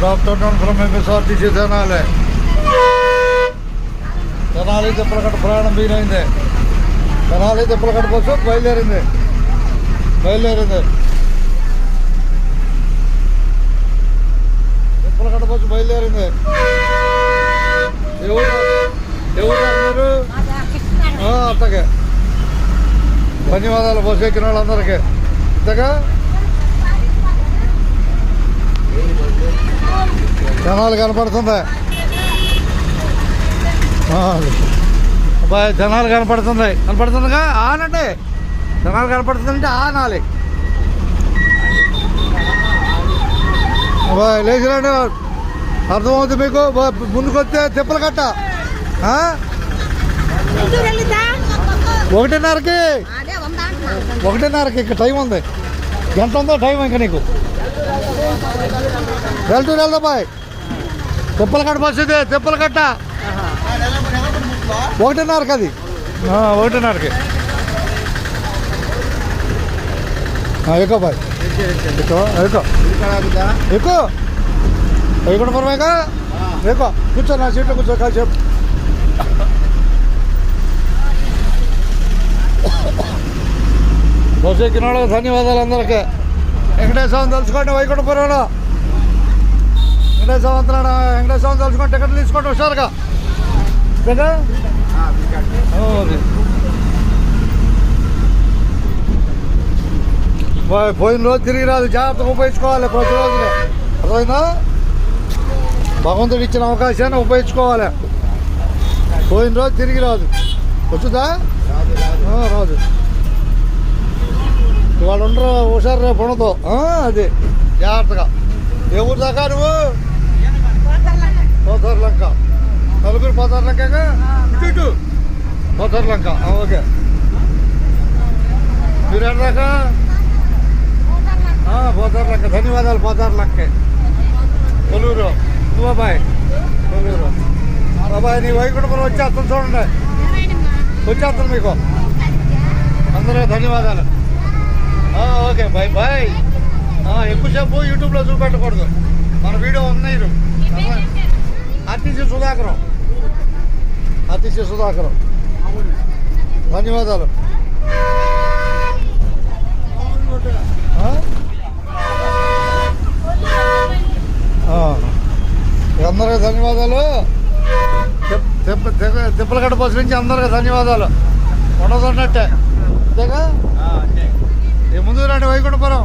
Good afternoon from MSRTC Tenali. Tenali Tippalakatta ప్రయాణం వీలైంది. Tenali Tippalakatta bus బయలుదేరింది. Tippalakatta bus బయలుదేరింది. ఎవరు మీరు? అట్టగే ధన్యవాదాలు బస్సు ఎక్కిన వాళ్ళందరికీ. అంతేగా జనాలు కనపడుతుంది. అబ్బాయి జనాలు కనపడుతుందిగా ఆనండి. జనాలు కనపడుతుందంటే ఆనాలి. అబ్బాయి లేచిరండి, అర్థమవుతుంది మీకు. ముందుకు వస్తే తిప్పలకట్ట 1:30కి ఇక్కడ టైం ఉంది. గంట ఉందో టైం ఇంకా నీకు. వెళ్దా బాయ్. తిప్పలకట్ట బస్సు ఇది. తిప్పలకట్ట 1:30కి అది. 1:30కి ఎక్కువ బాయ్. ఎక్కువ ఎక్కడపరమేగా ఎక్కువ. కూర్చో, నా సీట్లో కూర్చో కాసేపు. బస్సు ఎక్కిన వాళ్ళకి ధన్యవాదాలు అందరికీ. వెంకటేశ్వరం తలుచుకోండి. వైకుంఠపురంలో వెంకటేశ్వరం తలుచుకోండి. టికెట్లు తీసుకోండి హుషారుగా. పోయిన రోజు తిరిగి రాదు. జాగ్రత్తగా ఉపయోగించుకోవాలి ప్రతిరోజునే. అర్థమైందా? భగవంతుడు ఇచ్చిన అవకాశాన్ని ఉపయోగించుకోవాలి. పోయిన రోజు తిరిగి రాదు. వచ్చుదా? రాదు. ఇవాళ ఉండరు హుషారు, రేపు ఉండదు. అది జాగ్రత్తగా. ఏ ఊరు దాకా నువ్వు? పోతారులంక. నలుగురు పోతారులంకగా ఇటు పోతారులంక. ఓకే. మీరు ఎడదాకా? పోతారులంక. ధన్యవాదాలు పోతారులంకే. కొలూరు. నువ్వు అబ్బాయి కొలూరు. అబ్బాయి నీ వైకుంఠపురం వచ్చేస్తాను చూడండి. వచ్చేస్తాను మీకు. అందరూ ధన్యవాదాలు. Okay bye bye. ఎక్కువసేపు యూట్యూబ్లో చూపెట్టకూడదు. మన వీడియో ఉన్నాయి. ఆర్టీసీ సుధాకరం. ధన్యవాదాలు. అందరికీ ధన్యవాదాలు. తిప్పలకట్ట బస్సు నుంచి అందరికీ ధన్యవాదాలు. ఉండదన్నట్టే అంతేగా. ముందు రండి వైకుంఠపురం.